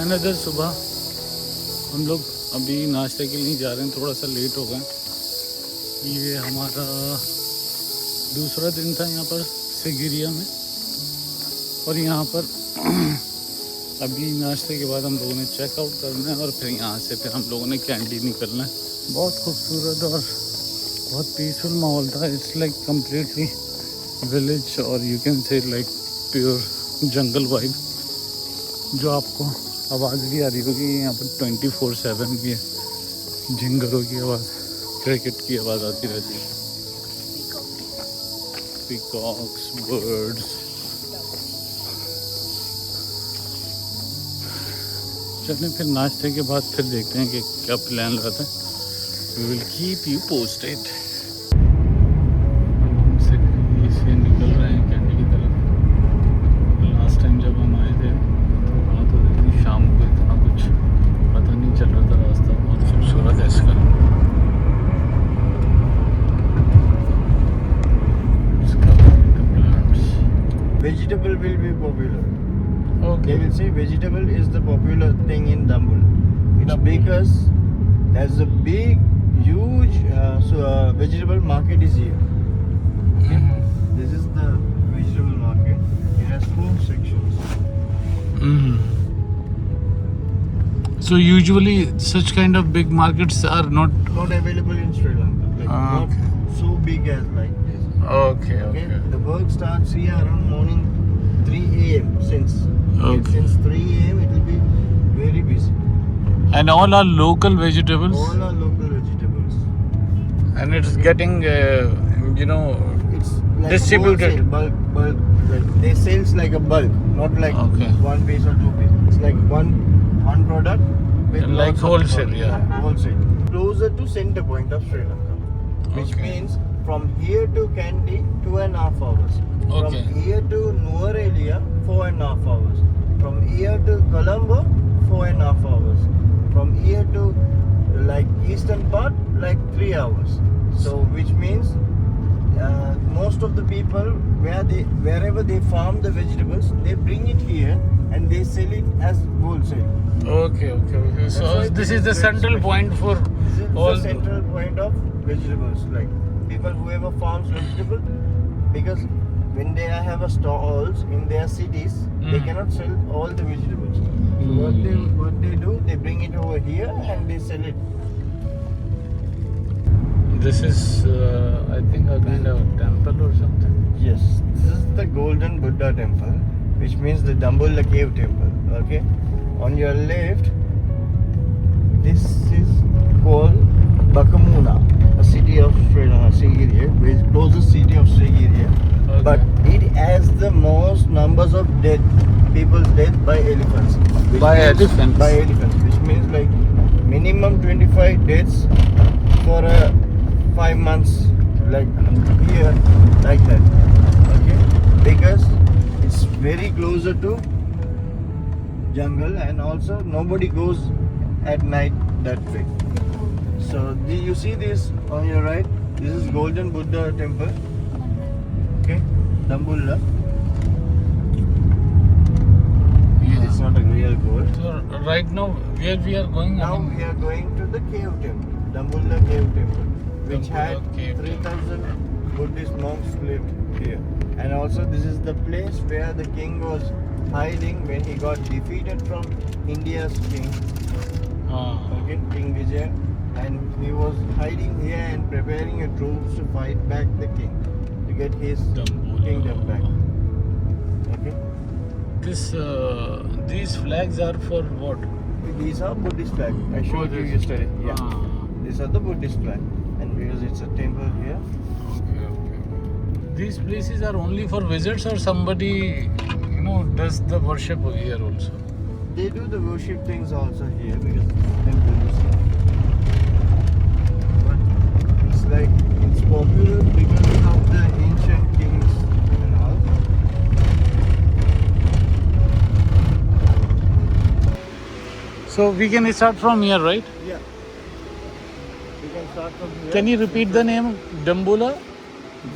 Another सुबह हम लोग अभी नाश्ते के लिए जा रहे हैं, थोड़ा सा लेट हो गए। ये हमारा दूसरा दिन था यहाँ पर सेगिरिया में, और यहाँ पर अभी नाश्ते के बाद हम लोगों ने चेकआउट करना है और फिर यहाँ से फिर हम लोगों ने कैंटीन निकलना है। बहुत खूबसूरत और बहुत पीसफुल माहौल था। इट्स लाइक कम्प्लीटली विलेज और you can say like pure jungle vibe, जो आपको आवाज़ भी आ रही होगी। यहाँ पर 24/7 भी है, झिंगरों की आवाज़, क्रिकेट की आवाज़ आती रहती है, पीकॉक्स, बर्ड्स। चलें फिर नाश्ते के बाद फिर देखते हैं कि क्या प्लान रहता है। We will keep you posted. से निकल रहे हैं कैंडी की तरफ। लास्ट टाइम जब हम आए थे वहाँ तो इतनी शाम को इतना कुछ पता नहीं चल रहा था, रास्ता बहुत खूबसूरत है इसका। Vegetable will be popular. Okay. They will say vegetable is the popular thing in Dambul. It's because there's a big, huge vegetable market is here. Okay? This is the vegetable market. It has 4 sections. So usually such kind of big markets are not Not available in Sri Lanka. Like not so big as like this. okay. Okay? The work starts here around morning 3 a.m. Since 3 a.m. it will be very busy. And all are local vegetables. All are local vegetables. And it's getting It's like distributed. wholesale, bulk. Like they sells like a bulk, not like Okay. one piece or 2 piece. It's like one product with Like lots of wholesale, products. yeah. Wholesale. Closer to center point of Sri Lanka, which Okay. means from here to Kandy 2.5 hours. Okay. From here to Nuwara 4.5 hours. From here to Colombo 4.5 hours. From here to like eastern part like 3 hours. So which means most of the people wherever they farm the vegetables, they bring it here and they sell it as wholesale. Okay. So why this this is the is central very point for This is all. the central point of vegetables. Like people whoever farms vegetable, because when they have a stalls in their cities, they cannot sell all the vegetables. So what they do, they bring it over here and they sell it. This is I think a kind of temple or something. Yes, this is the Golden Buddha temple, which means the Dambulla cave temple. Okay, on your left, this is called Bakamuna, a city of Sri Lanka, Sigiriya, which is closest city of Sigiriya. Okay. But it has the most numbers of people's death by elephants. By elephants? By elephants, which means like minimum 25 deaths for 5 months, like here, like that. Okay, because it's very closer to jungle, and also nobody goes at night that way. So you see this on your right, this is Golden Buddha temple. Okay, Dambulla. It's not a real gold. So right now where we are going? Now we are going to the cave temple, Dambulla cave temple, which had Dambulla cave 3,000 Buddhist monks lived here. And also this is the place where the king was hiding when he got defeated from India's king, okay, King Vijay, and he was hiding here and preparing a troops to fight back the king to get his Dambulla. kingdom back. Okay, These flags are for what? these are Buddhist flag. I showed you yesterday. Yeah. These are the Buddhist flag, and because it's a temple here. Okay. These places are only for visits, or somebody does the worship here also? They do the worship things also here because it's temples. But it's like it's popular because of the ancient kings and all. So we can start from here, right? Yeah. We can start from here. Can you repeat the name? Dambulla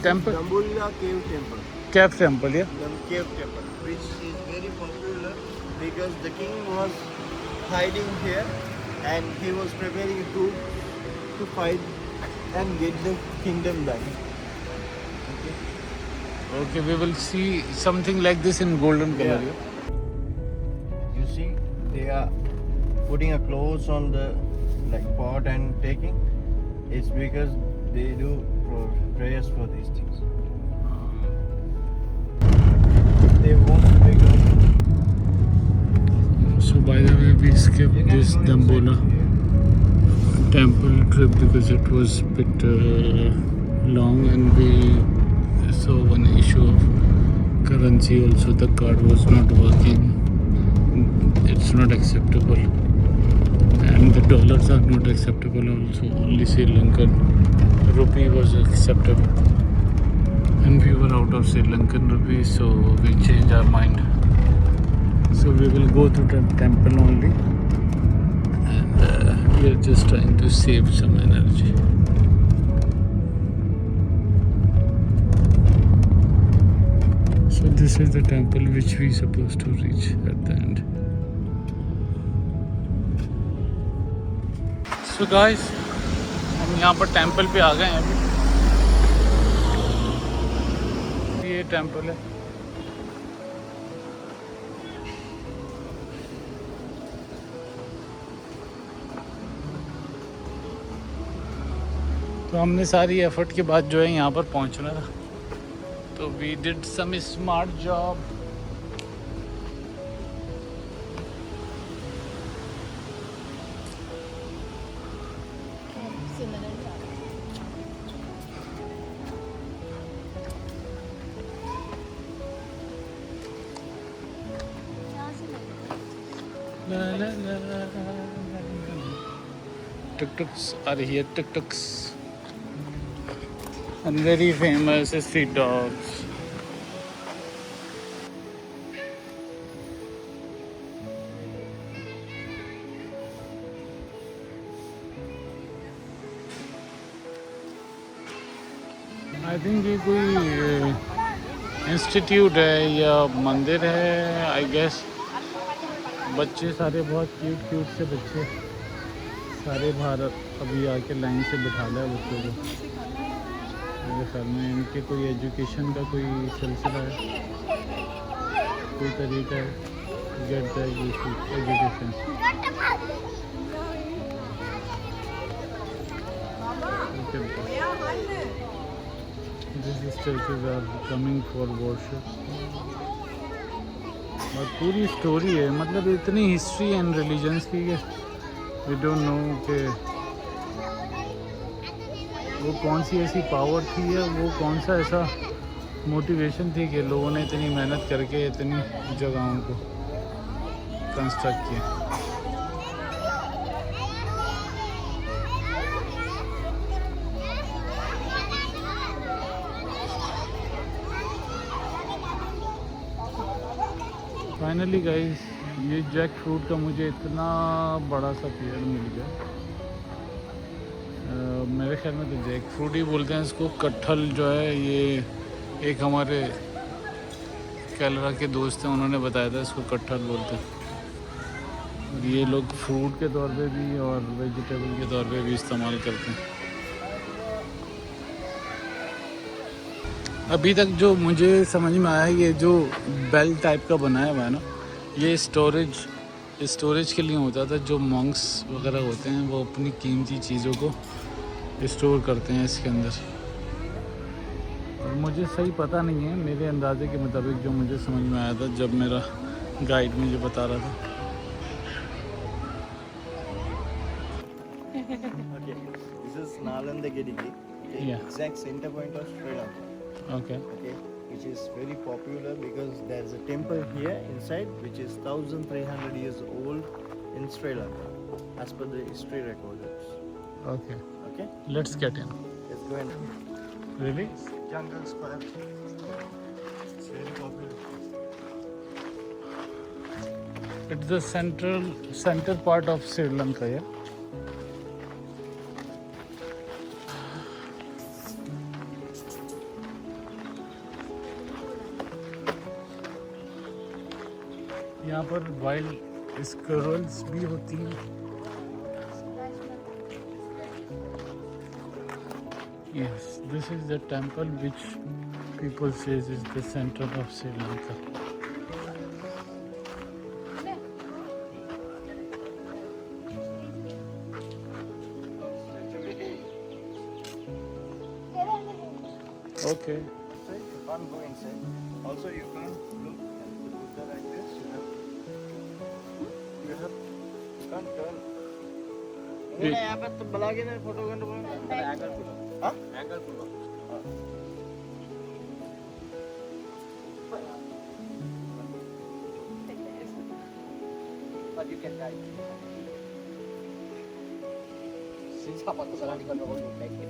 temple? Dambulla Cave Temple. Cave temple, yeah? The cave temple, which is very popular because the king was hiding here, and he was preparing to fight and get the kingdom back. Okay. Okay, we will see something like this in golden color. Yeah. You see, they are putting a clothes on the like pot and taking. It's because they do prayers for these things. They want to make a So by the way, we skipped this Dambola temple trip because it was a bit long, and we saw one issue of currency also. The card was not working. It's not acceptable, and the dollars are not acceptable also. Only Sri Lankan rupee was acceptable, and we were out of Sri Lankan rupee, so we changed our mind. So we will go to the temple only, and we are just trying to save some energy. So this is the temple which we supposed to reach at the end. So guys, हम यहाँ पर temple पे आ गए हैं अभी. ये temple है. तो हमने सारी एफर्ट के बाद जो है यहाँ पर पहुँचना था. तो we did some smart job. Tuk-tuks are here, tuk-tuks. And very famous street dogs. I think ये कोई इंस्टीट्यूट है या मंदिर है, आई गेस. बच्चे सारे बहुत क्यूट से बच्चे सारे बाहर अभी आके लाइन से बिठा लिया बच्चों को. मेरे ख्याल में इनके कोई एजुकेशन का कोई सिलसिला है, कोई तरीका है get the education. These churches are coming for worship. और पूरी स्टोरी है, मतलब इतनी हिस्ट्री एंड रिलीजन्स की कि वी डोंट नो कि वो कौन सी ऐसी पावर थी या वो कौन सा ऐसा मोटिवेशन थी कि लोगों ने इतनी मेहनत करके इतनी जगहों को कंस्ट्रक्ट किया. फाइनली गाइस, ये जैक फ्रूट का मुझे इतना बड़ा सा पेड़ मिल गया. मेरे ख्याल में तो जैक फ्रूट ही बोलते हैं इसको. कटहल जो है ये एक हमारे कैलरा के दोस्त हैं, उन्होंने बताया था इसको कटहल बोलते हैं. और ये लोग फ्रूट के तौर पे भी और वेजिटेबल के तौर पे भी इस्तेमाल करते हैं. अभी तक जो मुझे समझ में आया, ये जो बेल टाइप का बनाया हुआ है ना, ये स्टोरेज के लिए होता था. जो मॉन्क्स वगैरह होते हैं वो अपनी कीमती चीज़ों को स्टोर करते हैं इसके अंदर. और मुझे सही पता नहीं है, मेरे अंदाजे के मुताबिक जो मुझे समझ में आया था जब मेरा गाइड मुझे बता रहा था. Okay, this is Nalanda Gedigi, Yeah. exact center point of Sri Lanka. Okay. Okay, which is very popular because there's a temple here inside which is 1300 years old in Sri Lanka as per the history records. Okay. Okay, Let's get in. let's go and Really? jungle square. It's very popular. It's the center part of Sri Lanka, yeah. यहाँ पर wild squirrels भी होती हैं। Yes, this is the temple which people says is the center of Sri Lanka. Okay. So you can't go inside. Also, you can't look at the Buddha like this. You can't turn. Wait. यहाँ पे तो बला के ना photo करने बोले हाँ But you can die. Since apa tu salah di kau baik ni.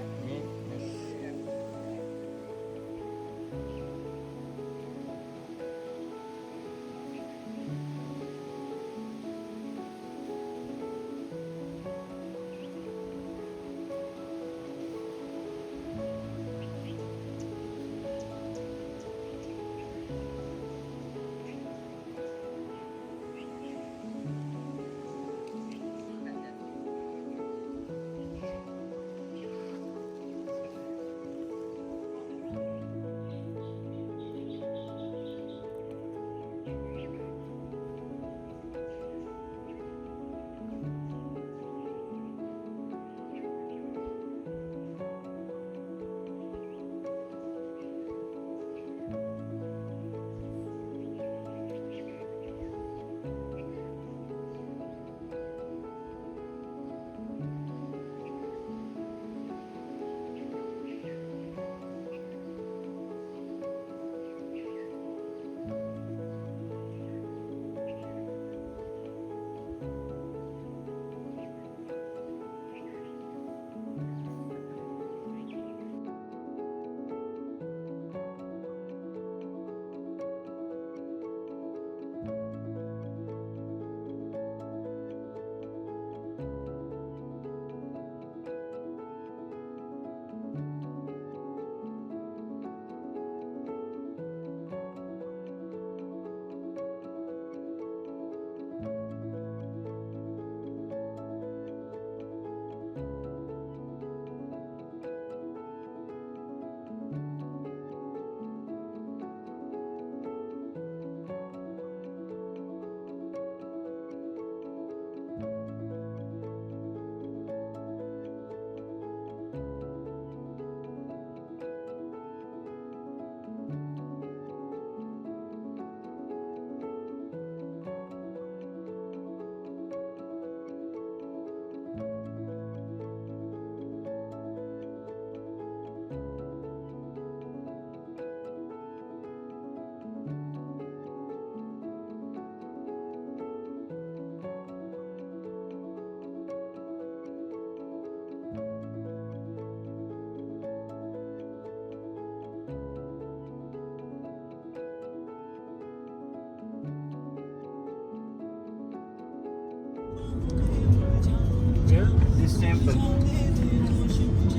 This temple.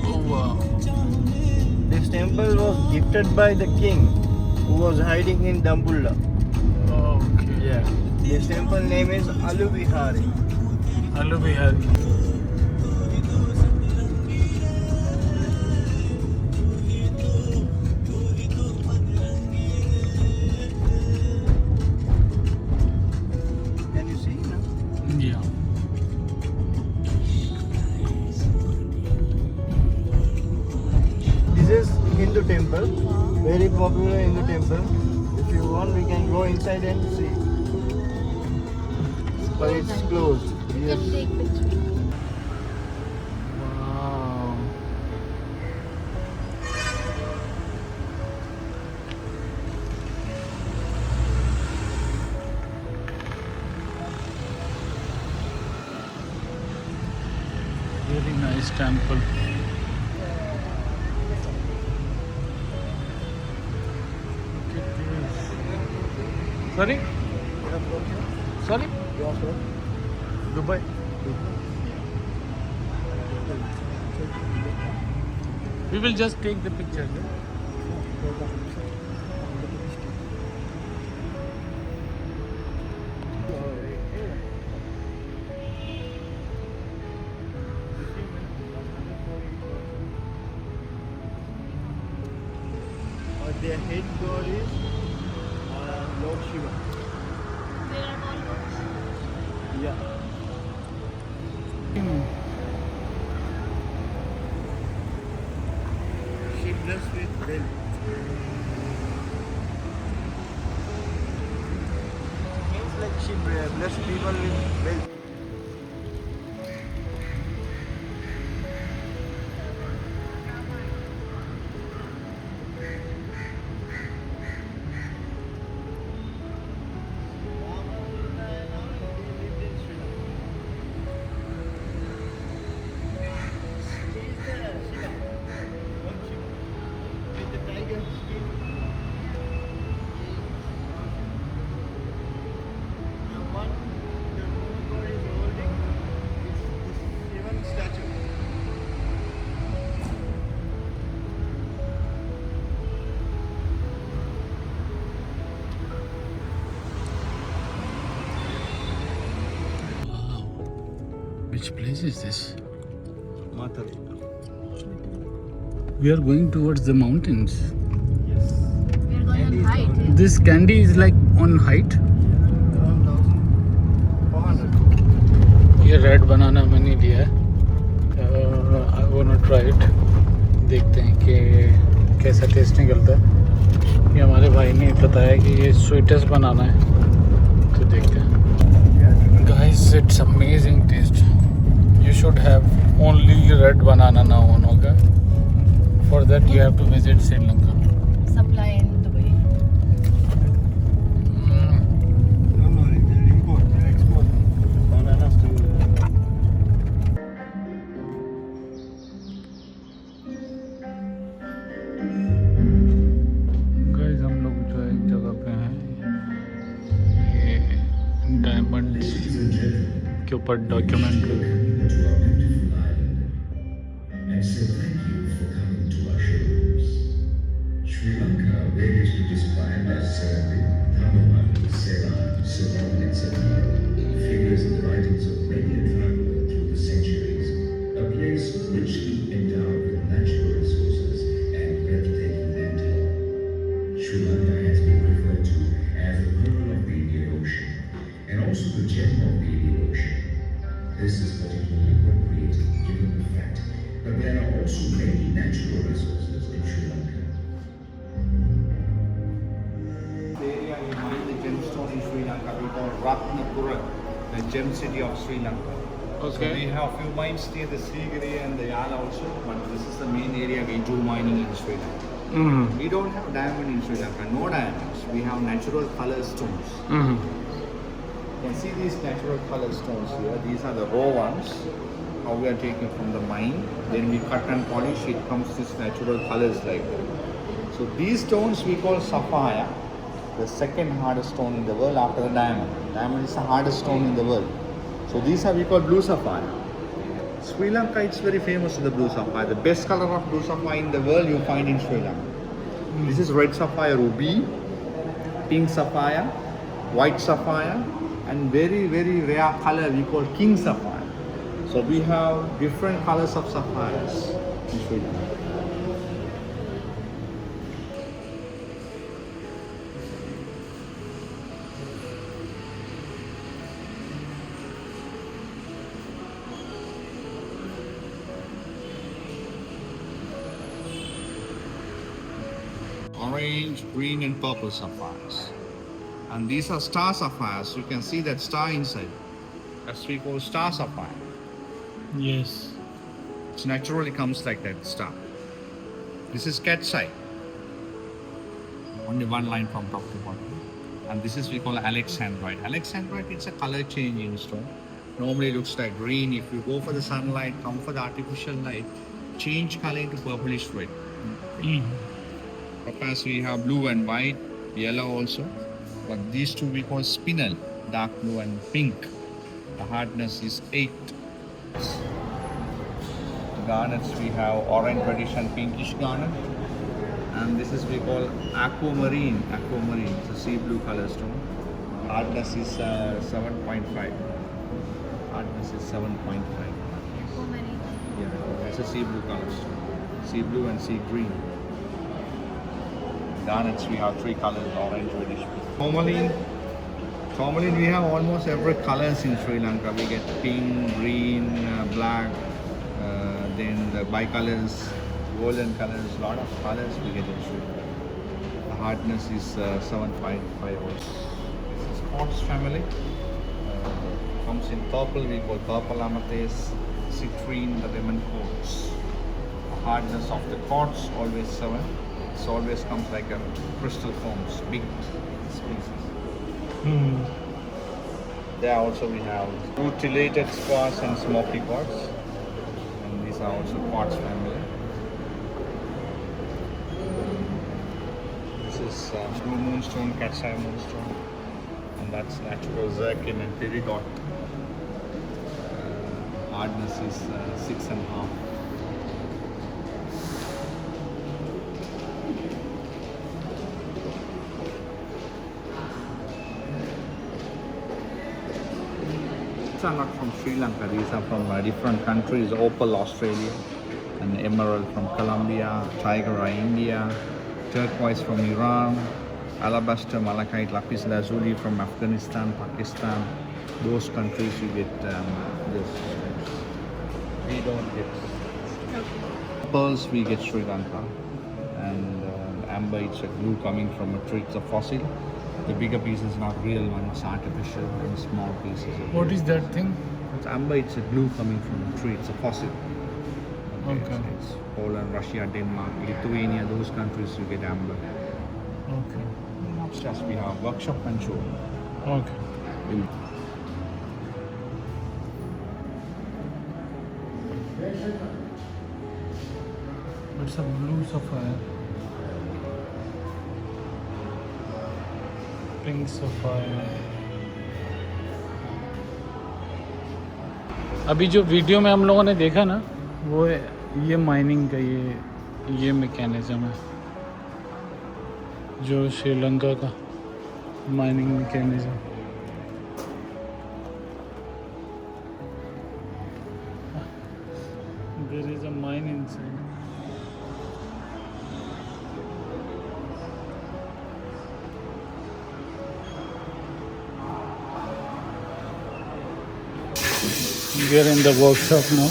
Oh wow. This temple was gifted by the king who was hiding in Dambulla. Okay. Yeah. This temple name is Aluvihari. Hello Bihari. Can you see now? Yeah. This is Hindu temple, very popular Hindu temple. If you want, we can go inside and see. But it's closed. Yes. Wow. Very nice temple. Look at this. Sorry? Sorry? Dubai. We will just take the picture. Yeah? their head god is Lord Shiva. They are all lords. Yeah. She blessed with wealth. Means like she blessed people with wealth. Which place is this? Mata. We are going towards the mountains. Yes. We are going on height. This candy is like on height. Around 1,400. ये red banana मैंने लिया है. I wanna try it. देखते हैं कि कैसा test निकलता है. ये हमारे भाई ने बताया कि ये स्वीटेस्ट बनाना है, तो देखते हैं. Guys, it's amazing taste. You should have only red banana now on, okay? For that you have to visit Sri Lanka. Supply in Dubai. No, they import, they export bananas to. Guys, हम लोग जो है एक जगह पे हैं, ये diamond के ऊपर documentary. And say thank you for coming to our showrooms. Sri Lanka variously described as Serambi, Thamamani, Ceylon, Ceylon, etc. figures in the writings of many a traveler through the centuries. A place richly endowed with natural resources and breathtaking landfall. Sri Lanka has been referred to as the pearl of the Indian Ocean and also the gem of the Indian Ocean. This is particularly appropriate given the fact but there are also many natural resources in Sri Lanka. The area we mine the gemstone in Sri Lanka, we call Ratnapura, the gem city of Sri Lanka. So we have few mines near the Srigiri and the Yala also, but this is the main area we do mining in Sri Lanka. We don't have diamond in Sri Lanka, no diamonds. We have natural color stones. You can see these natural color stones here. These are the raw ones. How we are taking from the mine, then we cut and polish, it comes this natural colors like that. So these stones we call sapphire, the second hardest stone in the world after the diamond. Diamond is the hardest stone in the world. So these are we call blue sapphire. Sri Lanka it's very famous for the blue sapphire. The best color of blue sapphire in the world you find in Sri Lanka. This is red sapphire ruby, pink sapphire, white sapphire, and very very rare color we call king sapphire. So we have different colors of sapphires in Sri Lanka. Orange, green and purple sapphires. And these are star sapphires. You can see that star inside. That's we call star sapphire. Yes. It naturally comes like that star. This is cat's eye. Only one line from top to bottom. And this is we call alexandrite. Alexandrite it's a color changing stone. Normally it looks like green. If you go for the sunlight, come for the artificial light, change color into purplish red. Topaz we have blue and white, yellow also. But these two we call spinel, dark blue and pink. The hardness is 8. The garnets we have orange reddish and pinkish garnet. And this is we call aquamarine. Aquamarine, it's a sea blue color stone. Hardness is 7.5. Hardness is 7.5. Yeah, it's a sea blue color stone. Sea blue and sea green. garnets, we have 3 colors: orange, reddish. Tourmaline, we have almost every colors in Sri Lanka. We get pink, green, black, then the bicolors, golden colors, lot of colors we get in Sri Lanka. The hardness is 7.5 volts. This is quartz family. Comes in purple, we call purple amethyst, citrine, the lemon quartz. The hardness of the quartz always 7. It always comes like a crystal forms, big pieces. There also we have rutilated quartz and smoky quartz, and these are also quartz family. This is blue moonstone, cat's eye moonstone, and that's natural zircon and peridot. Hardness is 6.5. These are not from Sri Lanka, these are from different countries: opal Australia, and emerald from Colombia, tiger eye India, turquoise from Iran, alabaster, malachite, lapis lazuli from Afghanistan, Pakistan. Those countries you get this. We don't get. Pearls we get Sri Lanka, and amber, it's a glue coming from a tree, it's a fossil. The bigger piece is not real one, it's artificial, and small pieces. What is that thing? It's amber, it's a glue coming from a tree, it's a fossil. Okay. It's Poland, Russia, Denmark, Lithuania, those countries you get amber. Okay. Upstairs we have workshop and show. Okay. It's a blue sapphire. Pink sapphire. अभी जो video में हम लोगों ने देखा ना, वो ये माइनिंग का ये मैकेनिज्म है, जो श्रीलंका का mining mechanism. There is a mine inside. We are in the workshop now.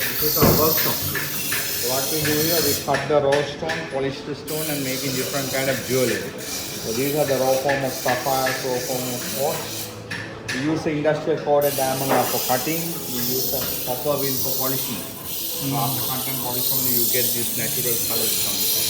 This is our workshop. What we do here, we cut the raw stone, polish the stone, and make it different kind of jewelry. So these are the raw form of sapphires, raw form of quartz. We use the industrial coated diamond for cutting. We use the copper wheel for polishing. So after cut and polish only, you get these natural colors coming from.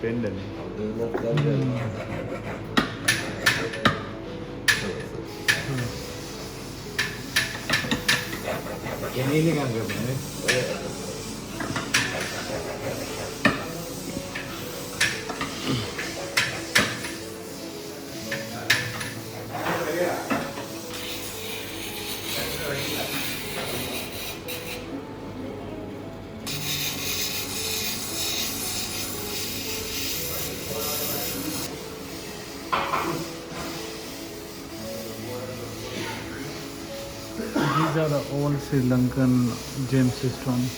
Pendant. Ini kan gambarnya. These are the old Sri Lankan gemstones.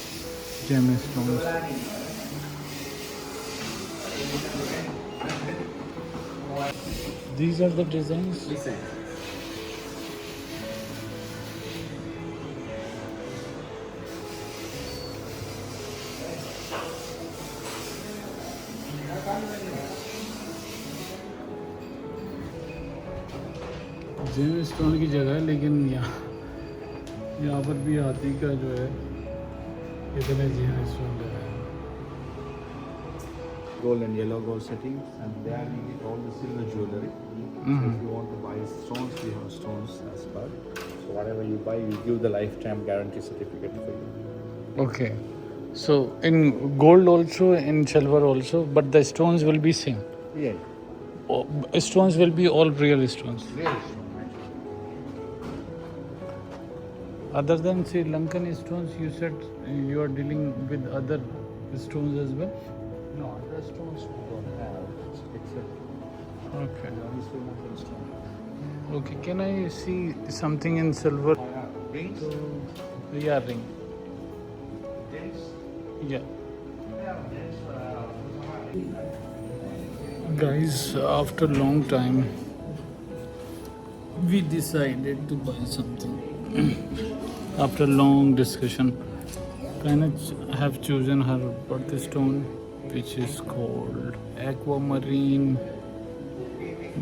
These are the designs. Gemstone की जगह है, लेकिन यहाँ पर भी हाथी का जो है इतने जेमस्टोन लगा है. gold and yellow gold settings, and there you get all the silver jewelry. So if you want to buy stones, we have stones as well. So whatever you buy, we give the lifetime guarantee certificate for you. Okay. So in gold also, in silver also, but the stones will be same. Yeah. Oh, stones will be all real stones. Real stone, Other than Sri Lankan stones, you said you are dealing with other stones as well? No, other stones we don't have, except Okay. only Sri Lankan stone. Okay, can I see something in silver? Rings? Yeah, ring. Rings? Yeah. Guys, after long time, we decided to buy something. After long discussion, Kainat have chosen her birthstone, which is called aquamarine.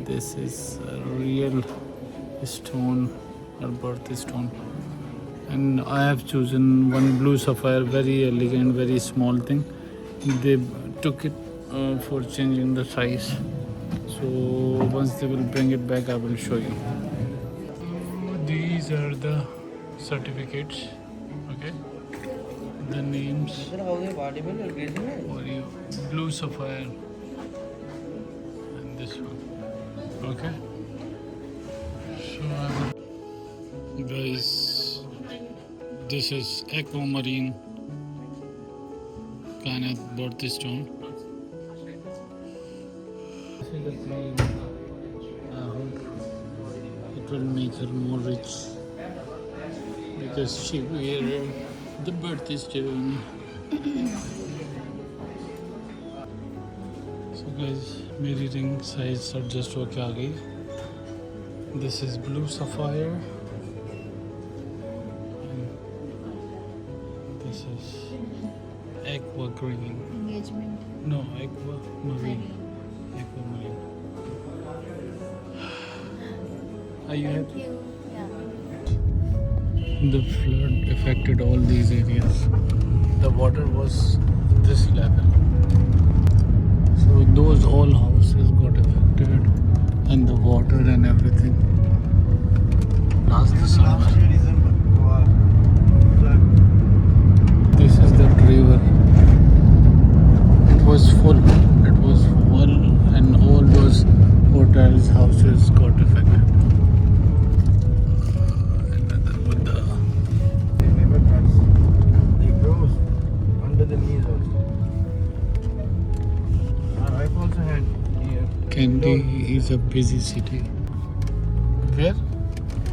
This is a real stone, her birthstone. And I have chosen one blue sapphire, very elegant, very small thing. They took it for changing the size. So once they will bring it back, I will show you. These are the certificates. Okay, the names for you. Blue sapphire and this one. Okay. So I will, guys, this is aquamarine Kainat birthstone. This is the plain. I hope it will make her more rich because she wear the birthstone. So guys, मेरी ring size adjust होके आ गई. This is blue sapphire. This is aqua green. Engagement. No, aqua marine. Aqua marine. Are you Thank happy? you. Yeah. The flood affected all these areas. The water was this level. So those all houses got affected and the water and everything. Last December. Last year December, flood. This is the river. It was full. It was full and all those hotels, houses got affected. Another Buddha. They never touch. They grow under the knees also. Our wife also had here. Kandy is a busy city. Where?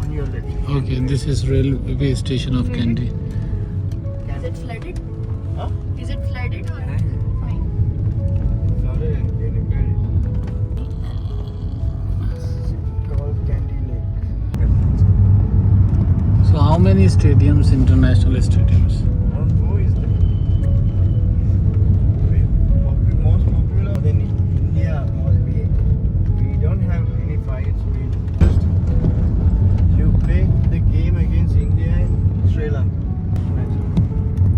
On your left. Okay, this is railway station of Kandy. Is it flooded? Huh? Is it flooded or Yeah. fine? Flooded and repaired. Called Candy Lake. So how many stadiums, international stadiums? Around 4 is there. Most popular than India. We don't have any fights. You play the game against India and Sri Lanka.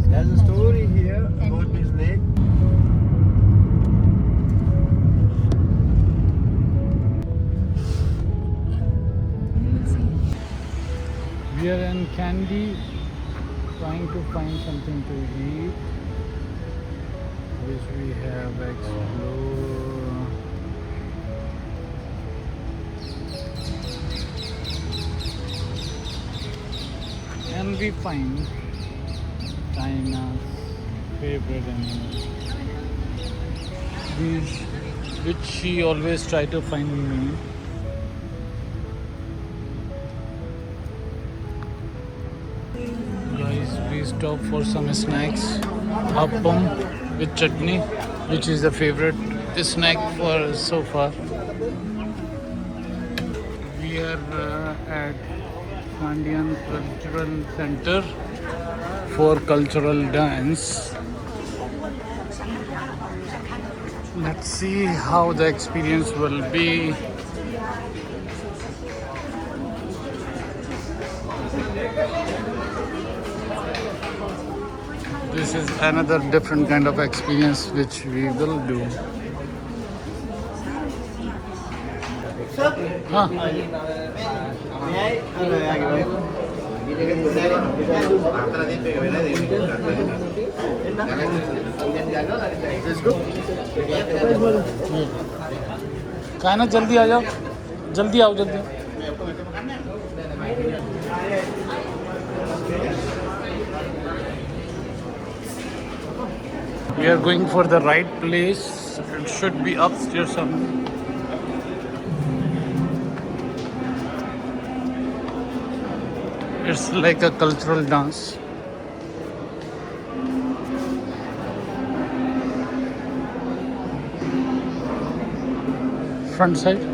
There's a story here about this lake. We are in Kandy trying to find something to eat, which we have explored. And we find China's favorite animal, which she always try to find me. Guys, we stop for some snacks. Appam with chutney, which is the favorite snack for us so far. We are at Kandian Cultural Center for cultural dance. Let's see how the experience will be. This is another different kind of experience which we will do. हाँ कहा ना जल्दी आ जाओ, जल्दी आओ, जल्दी। We are going for the right place. It should be upstairs somewhere. It's like a cultural dance. Front side.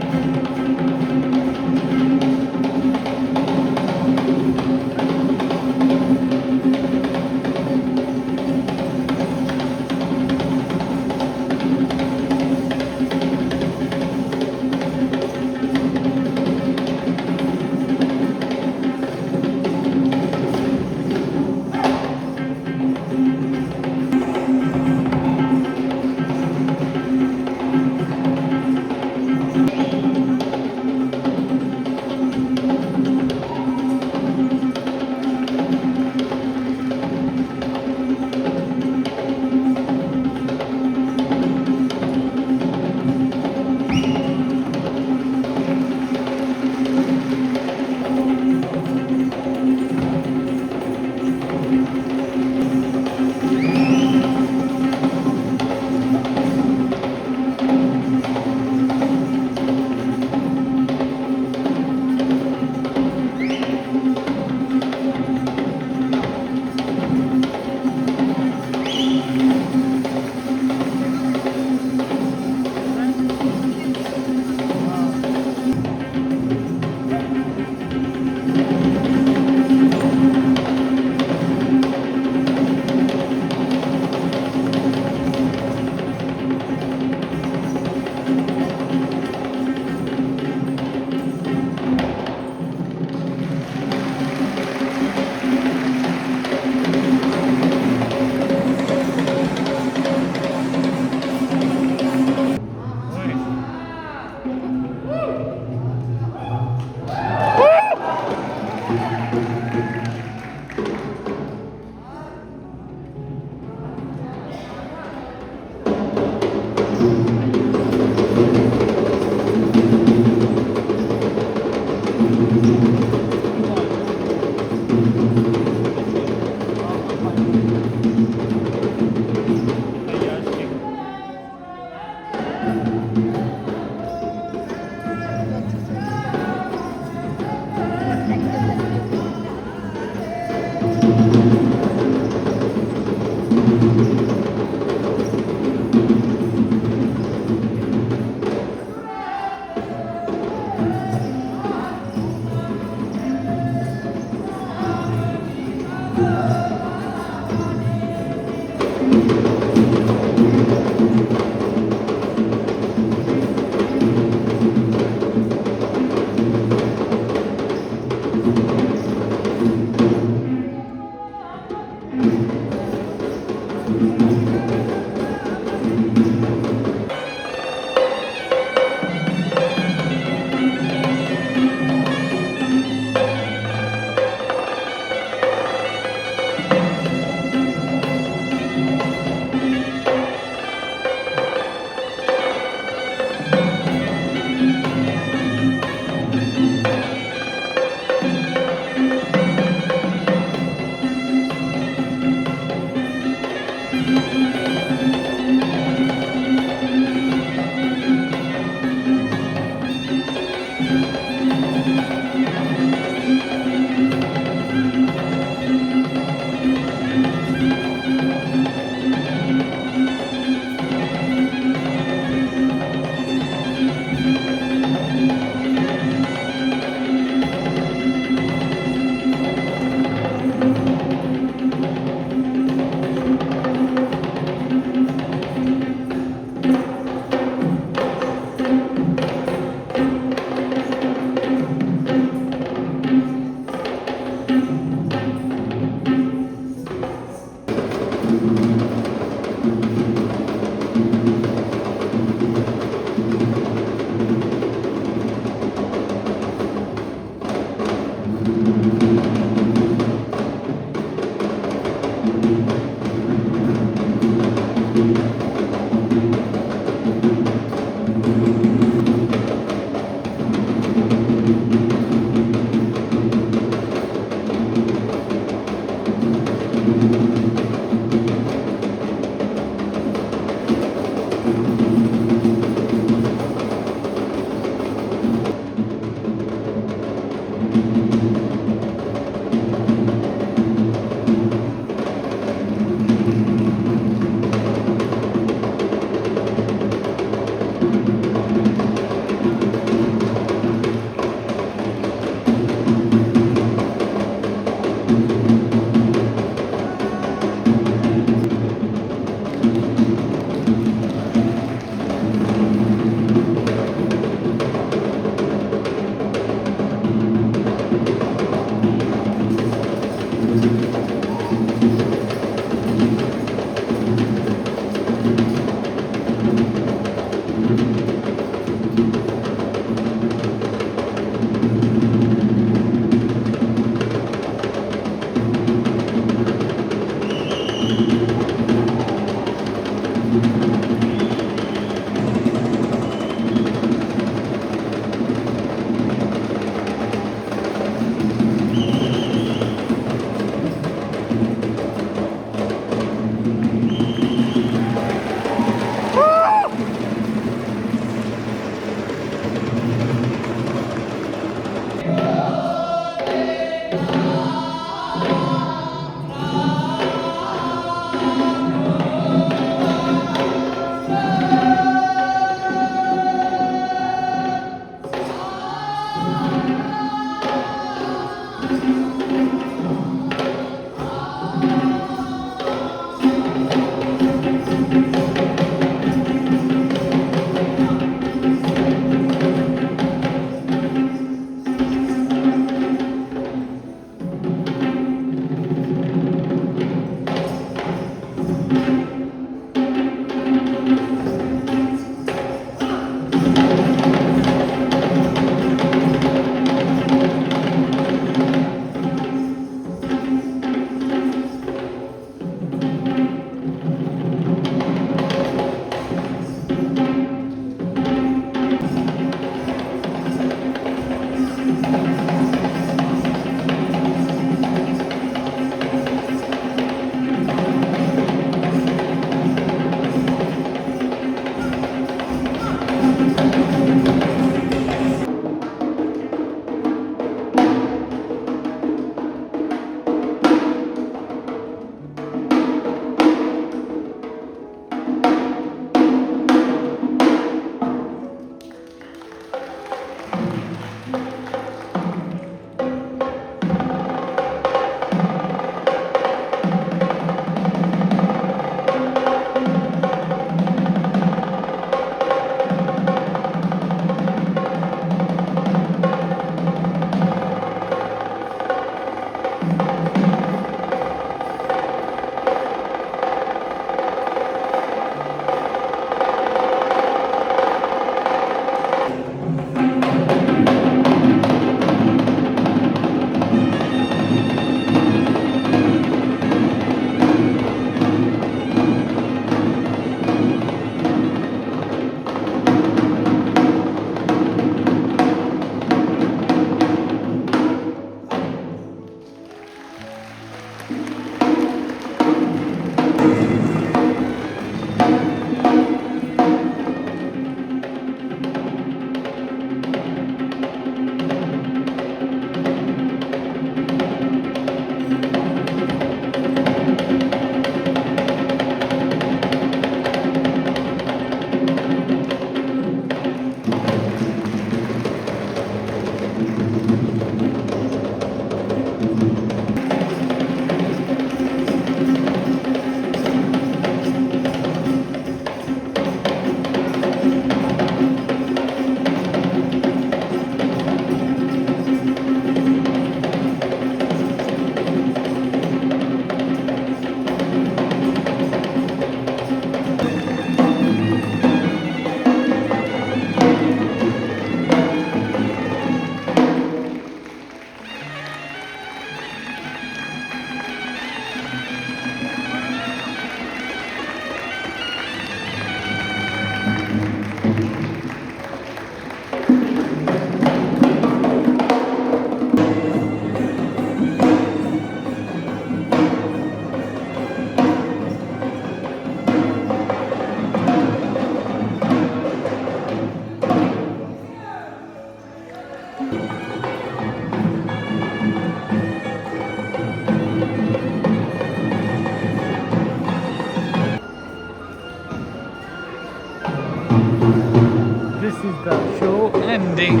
This is the show ending.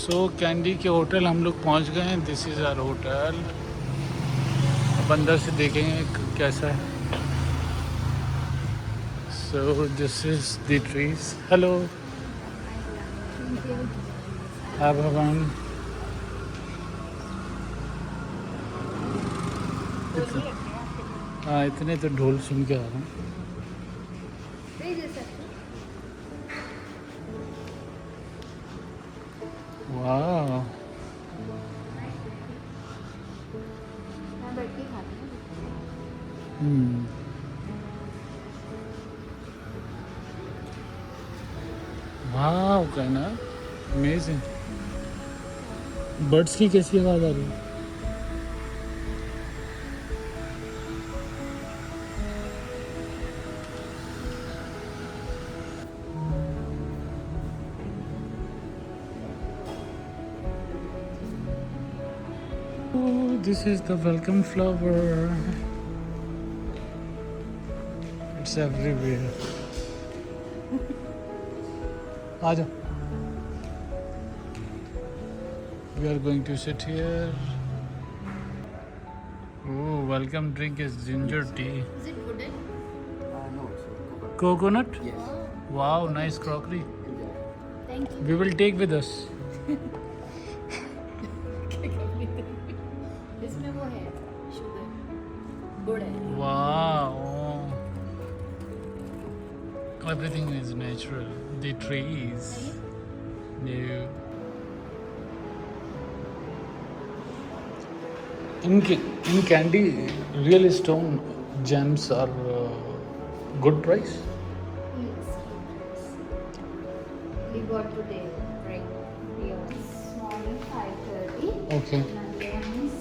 So Kandy के hotel हम लोग पहुंच गए हैं. This is our hotel. अब अंदर से देखेंगे कैसा है. So this is the trees. Hello. Hi भगवान. हाँ इतने तो ढोल सुन के आ रहा हूँ. वाह. वाह कहना अमेजिंग. बर्ड्स की कैसी आवाज़ आ रही है. This is the welcome flower. It's everywhere. आ जाओ. We are going to sit here. Oh, welcome drink is ginger tea. Is it wooden? No, it's Coconut? Yes. Wow, nice crockery. Thank you. We will take with us. इसमें वो है sugar गुड़ है Wow. Everything is natural. The trees. No. In candy, real stone gems are good price. Yes. We got today, right? We are morning 5:30. Okay. Another one is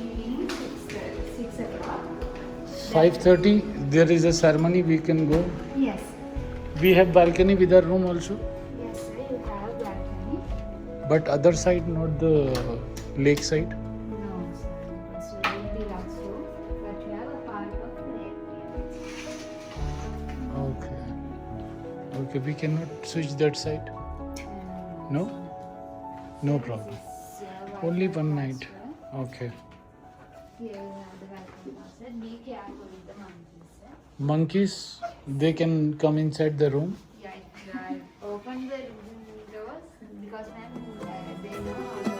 evening 6 o'clock. 5:30. There is a ceremony. We can go. Yes. We have balcony with our room also. Yes, sir. You have balcony. But other side, not the lake side. No, sir. It's very deluxe room, but you have a part of lake. Okay. Okay, we cannot switch that side. No? No problem. Only one night. Okay. Here you have the balcony outside. Be careful with the monkeys, sir. Monkeys, they can come inside the room. Yeah, I opened the doors because ma'am, they know